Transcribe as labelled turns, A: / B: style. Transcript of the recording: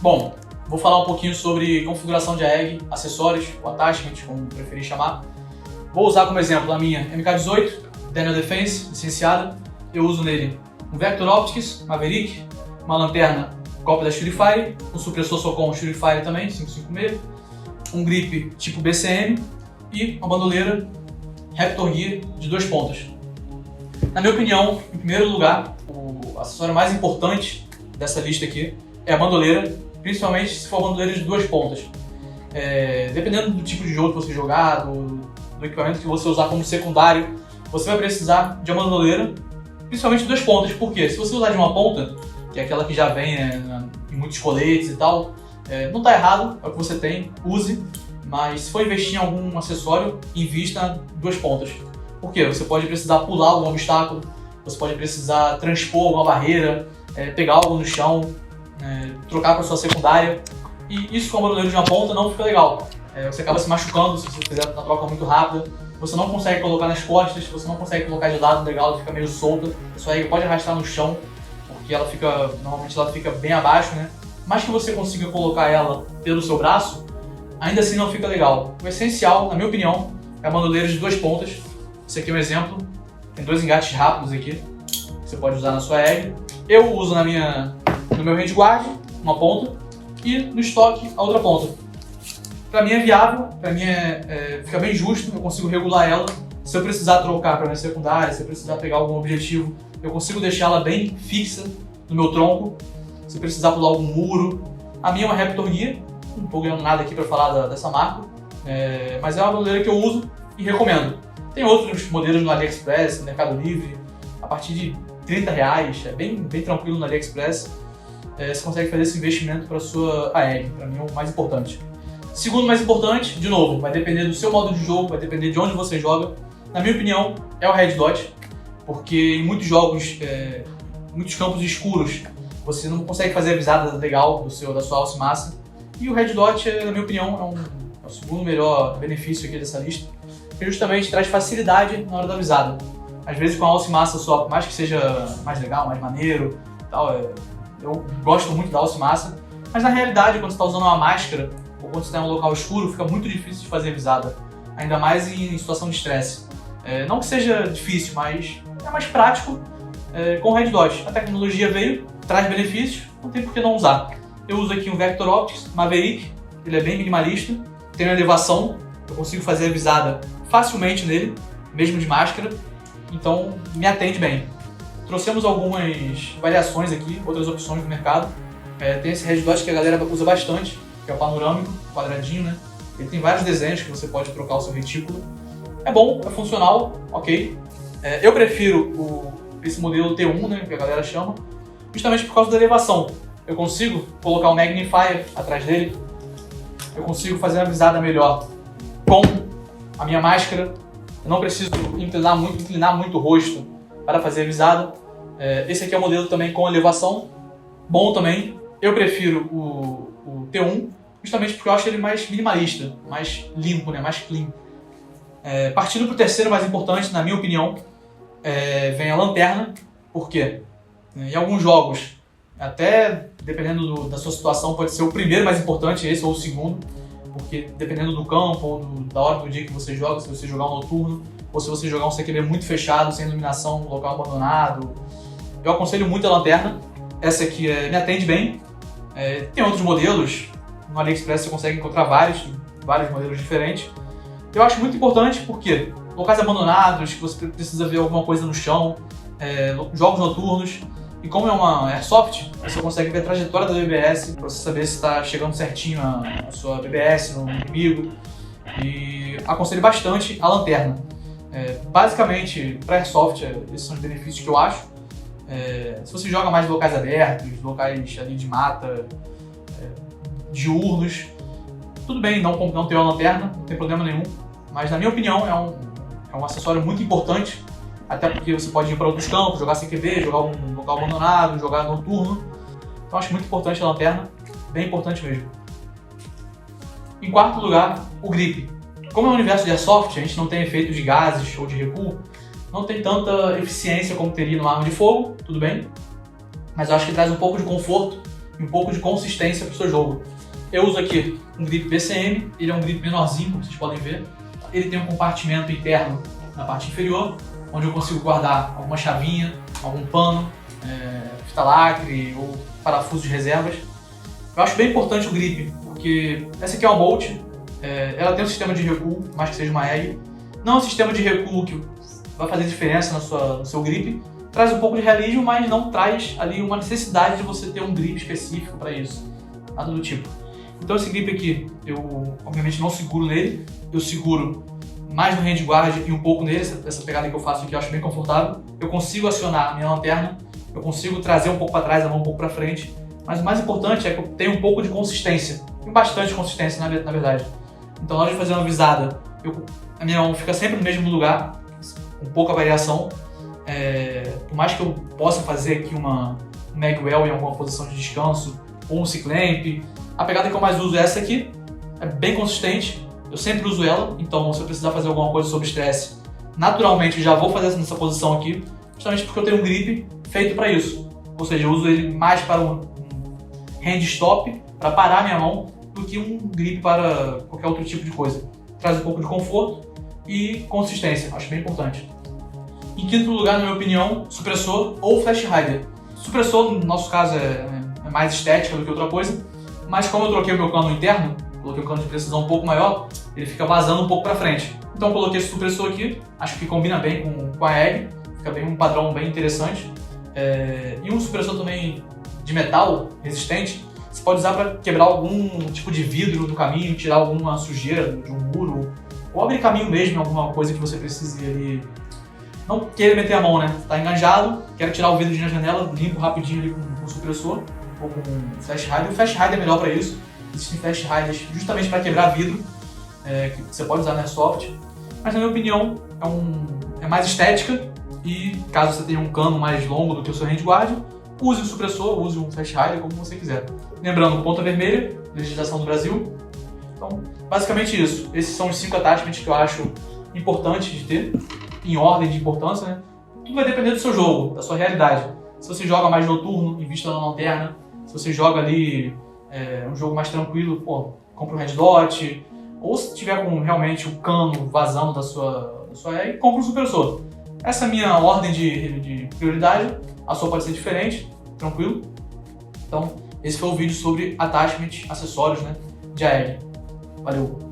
A: Bom, vou falar um pouquinho sobre configuração de AEG, acessórios, ou attachment, como preferir chamar. Vou usar como exemplo a minha MK18, Daniel Defense, licenciada. Eu uso nele um Vector Optics, Maverick, uma lanterna cópia da Surefire, um supressor Socom Surefire também, 556, um grip tipo BCM e uma bandoleira Raptor Gear de 2 pontas. Na minha opinião, em primeiro lugar, o acessório mais importante dessa lista aqui é a bandoleira, principalmente se for bandoleira de 2 pontas. Dependendo do tipo de jogo que você jogar, do equipamento que você usar como secundário, você vai precisar de uma bandoleira, principalmente de 2 pontas. Por quê? Se você usar de uma ponta, que é aquela que já vem em muitos coletes e tal, não está errado, é o que você tem, use, mas se for investir em algum acessório, invista 2 pontas. Por quê? Você pode precisar pular algum obstáculo, você pode precisar transpor alguma barreira, pegar algo no chão, trocar para sua secundária, e isso com a bandoleira de uma ponta não fica legal. Você acaba se machucando se você fizer uma troca muito rápida, você não consegue colocar nas costas, você não consegue colocar de lado legal, ela fica meio solta, a sua AEG pode arrastar no chão, porque normalmente ela fica bem abaixo, né? Mas que você consiga colocar ela pelo seu braço, ainda assim não fica legal. O essencial, na minha opinião, é a bandoleira de 2 pontas. Esse aqui é um exemplo, tem 2 engates rápidos aqui, que você pode usar na sua AEG. Eu uso no meu handguard, uma ponta, e no estoque, a outra ponta. Para mim é viável, para mim fica bem justo, eu consigo regular ela. Se eu precisar trocar para minha secundária, se eu precisar pegar algum objetivo, eu consigo deixá-la bem fixa no meu tronco. Se precisar pular algum muro. A minha é uma Raptor Gear, não estou ganhando nada aqui para falar dessa marca, mas é uma bandoleira que eu uso e recomendo. Tem outros modelos no AliExpress, no Mercado Livre, a partir de R$30, é bem tranquilo no AliExpress. Você consegue fazer esse investimento para a sua AEG, para mim é o mais importante. Segundo mais importante, de novo, vai depender do seu modo de jogo, vai depender de onde você joga. Na minha opinião, é o Red Dot, porque em muitos jogos, muitos campos escuros, você não consegue fazer a visada legal da sua alça massa. E o Red Dot, na minha opinião, é o segundo melhor benefício aqui dessa lista, que justamente traz facilidade na hora da visada. Às vezes com a alça massa só, por mais que seja mais legal, mais maneiro, tal, eu gosto muito da alça massa, mas na realidade, quando você está usando uma máscara, ou quando você está em um local escuro, fica muito difícil de fazer visada, ainda mais em situação de estresse. Não que seja difícil, mas é mais prático com o Red Dot. A tecnologia veio, traz benefícios, não tem por que não usar. Eu uso aqui um Vector Optics Maverick, ele é bem minimalista, tem uma elevação, eu consigo fazer a visada facilmente nele, mesmo de máscara, então me atende bem. Trouxemos algumas variações aqui, outras opções no mercado. Tem esse Red Dot que a galera usa bastante, que é o panorâmico, quadradinho, né? Ele tem vários desenhos que você pode trocar o seu retículo. É bom, é funcional, ok. Eu prefiro esse modelo T1, né, que a galera chama, justamente por causa da elevação. Eu consigo colocar um magnifier atrás dele, eu consigo fazer uma visada melhor com a minha máscara, eu não preciso inclinar muito o rosto para fazer a visada. Esse aqui é o modelo também com elevação, bom também. Eu prefiro o T1, justamente porque eu acho ele mais minimalista, mais limpo, né, mais clean. Partindo para o terceiro mais importante, na minha opinião, vem a lanterna. Por quê? Em alguns jogos, até dependendo da sua situação, pode ser o primeiro mais importante, esse ou o segundo, porque dependendo do campo ou da hora do dia que você joga, se você jogar um noturno, ou se você jogar um CQB muito fechado, sem iluminação, um local abandonado, eu aconselho muito a lanterna. Essa aqui me atende bem. Tem outros modelos, no AliExpress você consegue encontrar vários modelos diferentes. Eu acho muito importante porque locais abandonados, que você precisa ver alguma coisa no chão, jogos noturnos, e como é uma Airsoft, você consegue ver a trajetória da BBS para você saber se está chegando certinho a sua BBS no inimigo, e aconselho bastante a lanterna. Basicamente, para Airsoft, esses são os benefícios que eu acho. Se você joga mais em locais abertos, locais ali de mata, diurnos, tudo bem não ter uma lanterna, não tem problema nenhum, mas na minha opinião é um acessório muito importante, até porque você pode ir para outros campos, jogar CQB, jogar um local abandonado, jogar noturno, então acho muito importante a lanterna, bem importante mesmo. Em quarto lugar, o grip. Como é um universo de Airsoft, a gente não tem efeito de gases ou de recuo, não tem tanta eficiência como teria numa arma de fogo, tudo bem, mas eu acho que traz um pouco de conforto e um pouco de consistência para o seu jogo. Eu uso aqui um grip BCM, ele é um grip menorzinho, como vocês podem ver. Ele tem um compartimento interno na parte inferior, onde eu consigo guardar alguma chavinha, algum pano, fita lacre ou parafuso de reservas. Eu acho bem importante o grip, porque essa aqui é uma Bolt, ela tem um sistema de recuo, mais que seja uma EG. Não é um sistema de recuo que vai fazer diferença no seu grip, traz um pouco de realismo, mas não traz ali uma necessidade de você ter um grip específico para isso, nada do tipo. Então esse grip aqui, eu obviamente não seguro nele, eu seguro mais no handguard e um pouco nele, essa pegada que eu faço aqui eu acho bem confortável. Eu consigo acionar a minha lanterna, eu consigo trazer um pouco para trás, a mão um pouco para frente, mas o mais importante é que eu tenho um pouco de consistência, e bastante consistência na verdade. Então na hora de fazer uma visada, a minha mão fica sempre no mesmo lugar, com pouca variação. Por mais que eu possa fazer aqui uma magwell em alguma posição de descanso, ou um C-clamp, a pegada que eu mais uso é essa aqui, é bem consistente, eu sempre uso ela, então se eu precisar fazer alguma coisa sobre estresse, naturalmente já vou fazer nessa posição aqui, justamente porque eu tenho um grip feito para isso. Ou seja, eu uso ele mais para um hand stop, para parar minha mão, do que um grip para qualquer outro tipo de coisa. Traz um pouco de conforto e consistência, acho bem importante. Em quinto lugar, na minha opinião, supressor ou flash hider. Supressor, no nosso caso, é mais estética do que outra coisa, mas como eu troquei o meu cano interno, coloquei um cano de precisão um pouco maior, ele fica vazando um pouco para frente. Então eu coloquei esse supressor aqui, acho que combina bem com a EG, fica bem um padrão bem interessante. E um supressor também de metal resistente, você pode usar para quebrar algum tipo de vidro do caminho, tirar alguma sujeira de um muro, ou abrir caminho mesmo em alguma coisa que você precise ali. Não queira meter a mão, né? Tá enganjado, quero tirar o vidro na janela, limpo rapidinho ali com o supressor ou com o flash hider. O flash hider é melhor para isso. Existem flash hiders justamente para quebrar vidro, que você pode usar na Airsoft. Mas na minha opinião é mais estética e caso você tenha um cano mais longo do que o seu handguard, use o supressor, use um flash hider, como você quiser. Lembrando, ponta vermelha, legislação do Brasil. Então, basicamente isso. Esses são os 5 attachments que eu acho importantes de ter, em ordem de importância, né? Tudo vai depender do seu jogo, da sua realidade. Se você joga mais noturno, invista na lanterna. Se você joga ali um jogo mais tranquilo, compra um red dot. Ou se tiver com realmente o cano vazando da sua EG, compra um supressor. Essa é a minha ordem de prioridade. A sua pode ser diferente, tranquilo. Então, esse foi o vídeo sobre attachment, acessórios, né, de AEG. Valeu!